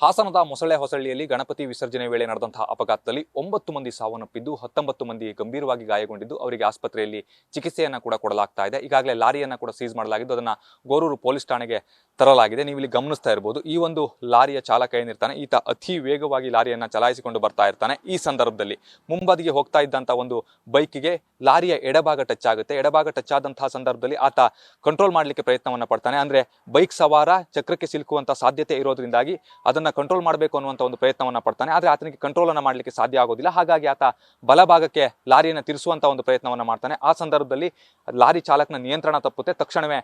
ಹಾಸನದ ಮೊಸಳೆ ಹೊಸಳ್ಳಿಯಲ್ಲಿ ಗಣಪತಿ ವಿಸರ್ಜನೆ ವೇಳೆ ನಡೆದಂತಹ ಅಪಘಾತದಲ್ಲಿ 9 ಮಂದಿ ಸಾವನ್ನಪ್ಪಿದ್ದು 19 ಮಂದಿ ಗಂಭೀರವಾಗಿ ಗಾಯಗೊಂಡಿದ್ದು ಅವರಿಗೆ ಆಸ್ಪತ್ರೆಯಲ್ಲಿ ಚಿಕಿತ್ಸೆಯನ್ನು ಕೂಡ ಕೊಡಲಾಗ್ತಾ ಇದೆ. ಈಗಾಗಲೇ ಲಾರಿಯನ್ನು ಕೂಡ ಸೀಸ್ ಮಾಡಲಾಗಿದ್ದು ಅದನ್ನು ಗೋರೂರು ಪೊಲೀಸ್ ಠಾಣೆಗೆ ತರಲಾಗಿದೆ. ನೀವು ಇಲ್ಲಿ ಗಮನಿಸ್ತಾ ಇರಬಹುದು, ಈ ಒಂದು ಲಾರಿಯ ಚಾಲಕ ಏನಿರ್ತಾನೆ ಈತ ಅತಿ ವೇಗವಾಗಿ ಲಾರಿಯನ್ನು ಚಲಾಯಿಸಿಕೊಂಡು ಬರ್ತಾ ಇರ್ತಾನೆ. ಈ ಸಂದರ್ಭದಲ್ಲಿ ಮುಂಬದಿಗೆ ಹೋಗ್ತಾ ಇದ್ದಂಥ ಒಂದು ಬೈಕ್ಗೆ ಲಾರಿಯ ಎಡಭಾಗ ಟಚ್ ಆಗುತ್ತೆ. ಎಡಭಾಗ ಟಚ್ ಆದಂತಹ ಸಂದರ್ಭದಲ್ಲಿ ಆತ ಕಂಟ್ರೋಲ್ ಮಾಡಲಿಕ್ಕೆ ಪ್ರಯತ್ನವನ್ನು ಪಡ್ತಾನೆ. ಅಂದ್ರೆ ಬೈಕ್ ಸವಾರ ಚಕ್ರಕ್ಕೆ ಸಿಲುಕುವಂತ ಸಾಧ್ಯತೆ ಇರೋದ್ರಿಂದಾಗಿ ಅದನ್ನ ಕಂಟ್ರೋಲ್ ಮಾಡಬೇಕು ಅನ್ನುವಂಥ ಒಂದು ಪ್ರಯತ್ನವನ್ನ ಪಡ್ತಾನೆ. ಆದರೆ ಆತನಿಗೆ ಕಂಟ್ರೋಲ್ ಅನ್ನು ಮಾಡಲಿಕ್ಕೆ ಸಾಧ್ಯ ಆಗೋದಿಲ್ಲ. ಹಾಗಾಗಿ ಆತ ಬಲಭಾಗಕ್ಕೆ ಲಾರಿಯನ್ನು ತಿರುಸುವಂತ ಒಂದು ಪ್ರಯತ್ನವನ್ನ ಮಾಡ್ತಾನೆ. ಆ ಸಂದರ್ಭದಲ್ಲಿ ಲಾರಿ ಚಾಲಕನ ನಿಯಂತ್ರಣ ತಪ್ಪುತ್ತೆ. ತಕ್ಷಣವೇ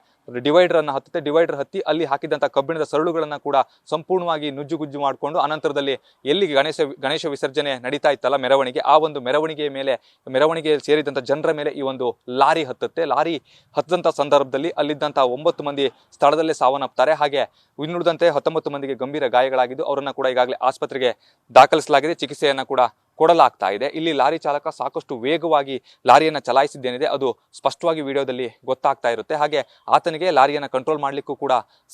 ಡಿವೈಡರ್ ಅನ್ನು ಹತ್ತುತ್ತೆ. ಡಿವೈಡರ್ ಹತ್ತಿ ಅಲ್ಲಿ ಹಾಕಿದಂಥ ಕಬ್ಬಿಣದ ಸರಳುಗಳನ್ನ ಕೂಡ ಸಂಪೂರ್ಣವಾಗಿ ನುಜ್ಜುಗುಜ್ಜು ಮಾಡಿಕೊಂಡು ಅನಂತರದಲ್ಲಿ ಎಲ್ಲಿಗೆ ಗಣೇಶ ವಿಸರ್ಜನೆ ನಡೀತಾ ಇತ್ತಲ್ಲ ಮೆರವಣಿಗೆ, ಆ ಒಂದು ಮೆರವಣಿಗೆ ಸೇರಿದಂಥ ಜನರ ಮೇಲೆ ಈ ಒಂದು ಲಾರಿ ಹತ್ತುತ್ತೆ. ಲಾರಿ ಹತ್ತದಂಥ ಸಂದರ್ಭದಲ್ಲಿ ಅಲ್ಲಿದ್ದಂಥ 9 ಮಂದಿ ಸ್ಥಳದಲ್ಲೇ ಸಾವನ್ನಪ್ತಾರೆ. ಹಾಗೆ ಇನ್ನುಳಿದಂತೆ 19 ಮಂದಿಗೆ ಗಂಭೀರ ಗಾಯಗಳಾಗಿದ್ದು ಅವರನ್ನ ಕೂಡ ಈಗಾಗಲೇ ಆಸ್ಪತ್ರೆಗೆ ದಾಖಲಿಸಲಾಗಿದೆ. ಚಿಕಿತ್ಸೆಯನ್ನ ಕೂಡ ಕೊಡಲಾಗ್ತಾ ಇದೆ. ಇಲ್ಲಿ ಲಾರಿ ಚಾಲಕ ಸಾಕಷ್ಟು ವೇಗವಾಗಿ ಲಾರಿಯನ್ನು ಚಲಾಯಿಸಿದ್ದೇನಿದೆ ಅದು ಸ್ಪಷ್ಟವಾಗಿ ವಿಡಿಯೋದಲ್ಲಿ ಗೊತ್ತಾಗ್ತಾ ಇರುತ್ತೆ. ಹಾಗೆ ಆತನಿಗೆ ಲಾರಿಯನ್ನು ಕಂಟ್ರೋಲ್ ಮಾಡಲಿಕ್ಕೂ ಕೂಡ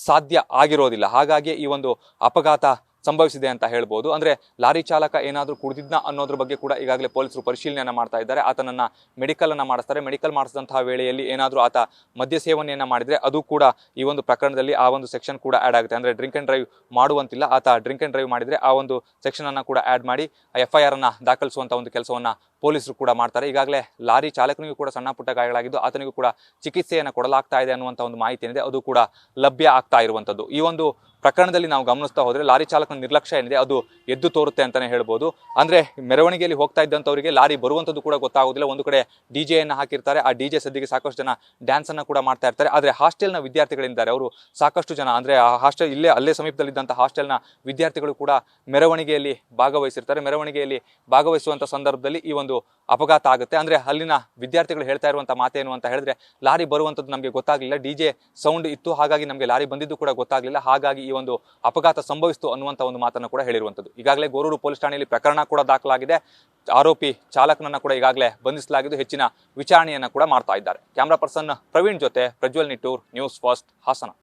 ಸಾಧ್ಯ ಆಗಿರೋದಿಲ್ಲ. ಹಾಗಾಗಿ ಈ ಒಂದು ಅಪಘಾತ ಸಂಭವಿಸಿದೆ ಅಂತ ಹೇಳ್ಬೋದು. ಅಂದ್ರೆ ಲಾರಿ ಚಾಲಕ ಏನಾದರೂ ಕುಡಿದಿದ್ನ ಅನ್ನೋದ್ರ ಬಗ್ಗೆ ಕೂಡ ಈಗಾಗಲೇ ಪೊಲೀಸರು ಪರಿಶೀಲನೆಯನ್ನ ಮಾಡ್ತಾ ಇದ್ದಾರೆ. ಆತನನ್ನ ಮೆಡಿಕಲ್ ಅನ್ನ ಮಾಡಿಸ್ತಾರೆ. ಮೆಡಿಕಲ್ ಮಾಡಿಸಿದಂತಹ ವೇಳೆಯಲ್ಲಿ ಏನಾದರೂ ಆತ ಮದ್ಯ ಸೇವನೆಯನ್ನ ಮಾಡಿದ್ರೆ ಅದು ಕೂಡ ಈ ಒಂದು ಪ್ರಕರಣದಲ್ಲಿ ಆ ಒಂದು ಸೆಕ್ಷನ್ ಕೂಡ ಆಡ್ ಆಗುತ್ತೆ. ಅಂದ್ರೆ ಡ್ರಿಂಕ್ ಅಂಡ್ ಡ್ರೈವ್ ಮಾಡುವಂತಿಲ್ಲ. ಆತ ಡ್ರಿಂಕ್ ಅಂಡ್ ಡ್ರೈವ್ ಮಾಡಿದ್ರೆ ಆ ಒಂದು ಸೆಕ್ಷನ್ ಅನ್ನ ಕೂಡ ಆಡ್ ಮಾಡಿ FIR ಅನ್ನ ದಾಖಲಿಸುವಂತ ಒಂದು ಕೆಲಸವನ್ನ ಪೊಲೀಸರು ಕೂಡ ಮಾಡ್ತಾರೆ. ಈಗಾಗಲೇ ಲಾರಿ ಚಾಲಕನಿಗೂ ಕೂಡ ಸಣ್ಣ ಪುಟ್ಟ ಗಾಯಗಳಾಗಿದ್ದು ಆತನಿಗೂ ಕೂಡ ಚಿಕಿತ್ಸೆಯನ್ನು ಕೊಡಲಾಗ್ತಾ ಇದೆ ಅನ್ನುವಂಥ ಒಂದು ಮಾಹಿತಿ ಏನಿದೆ ಅದು ಕೂಡ ಲಭ್ಯ ಆಗ್ತಾ ಇರುವಂಥದ್ದು. ಈ ಒಂದು ಪ್ರಕರಣದಲ್ಲಿ ನಾವು ಗಮನಿಸ್ತಾ ಹೋದ್ರೆ ಲಾರಿ ಚಾಲಕನ ನಿರ್ಲಕ್ಷ್ಯ ಏನಿದೆ ಅದು ಎದ್ದು ತೋರುತ್ತೆ ಅಂತಾನೆ ಹೇಳ್ಬೋದು. ಅಂದ್ರೆ ಮೆರವಣಿಗೆಯಲ್ಲಿ ಹೋಗ್ತಾ ಇದ್ದಂಥವರಿಗೆ ಲಾರಿ ಬರುವಂಥದ್ದು ಕೂಡ ಗೊತ್ತಾಗೋದಿಲ್ಲ. ಒಂದು ಕಡೆ DJ ಅನ್ನ ಹಾಕಿರ್ತಾರೆ. ಆ DJ ಸದ್ದಿಗೆ ಸಾಕಷ್ಟು ಜನ ಡ್ಯಾನ್ಸ್ ಅನ್ನ ಕೂಡ ಮಾಡ್ತಾ ಇರ್ತಾರೆ. ಆದ್ರೆ ಹಾಸ್ಟೆಲ್ನ ವಿದ್ಯಾರ್ಥಿಗಳಿದ್ದಾರೆ, ಅವರು ಸಾಕಷ್ಟು ಜನ ಅಂದ್ರೆ ಆ ಹಾಸ್ಟೆಲ್ ಅಲ್ಲೇ ಸಮೀಪದಲ್ಲಿದ್ದಂಥ ಹಾಸ್ಟೆಲ್ನ ವಿದ್ಯಾರ್ಥಿಗಳು ಕೂಡ ಮೆರವಣಿಗೆಯಲ್ಲಿ ಭಾಗವಹಿಸಿರ್ತಾರೆ. ಮೆರವಣಿಗೆಯಲ್ಲಿ ಭಾಗವಹಿಸುವಂತ ಸಂದರ್ಭದಲ್ಲಿ ಈ ಒಂದು ಅಪಘಾತ ಆಗುತ್ತೆ. ಅಂದ್ರೆ ಅಲ್ಲಿನ ವಿದ್ಯಾರ್ಥಿಗಳು ಹೇಳ್ತಾ ಇರುವಂತ ಮಾತೇನು ಅಂತ ಹೇಳಿದ್ರೆ, ಲಾರಿ ಬರುವಂಥದ್ದು ನಮಗೆ ಗೊತ್ತಾಗ್ಲಿಲ್ಲ, DJ ಸೌಂಡ್ ಇತ್ತು, ಹಾಗಾಗಿ ನಮಗೆ ಲಾರಿ ಬಂದಿದ್ದು ಕೂಡ ಗೊತ್ತಾಗ್ಲಿಲ್ಲ, ಹಾಗಾಗಿ ಈ ಒಂದು ಅಪಘಾತ ಸಂಭವಿಸಿತು ಅನ್ನುವಂಥ ಒಂದು ಮಾತನ್ನು ಕೂಡ ಹೇಳಿರುವಂಥದ್ದು. ಈಗಾಗಲೇ ಗೋರೂರು ಪೊಲೀಸ್ ಠಾಣೆಯಲ್ಲಿ ಪ್ರಕರಣ ಕೂಡ ದಾಖಲಾಗಿದೆ. ಆರೋಪಿ ಚಾಲಕನನ್ನ ಕೂಡ ಈಗಾಗಲೇ ಬಂಧಿಸಲಾಗಿದ್ದು ಹೆಚ್ಚಿನ ವಿಚಾರಣೆಯನ್ನ ಕೂಡ ಮಾಡ್ತಾ ಇದ್ದಾರೆ. ಕ್ಯಾಮರಾ ಪರ್ಸನ್ ಪ್ರವೀಣ್ ಜೊತೆ ಪ್ರಜ್ವಲ್ ನಿಟ್ಟೂರ್, ನ್ಯೂಸ್ ಫಸ್ಟ್, ಹಾಸನ.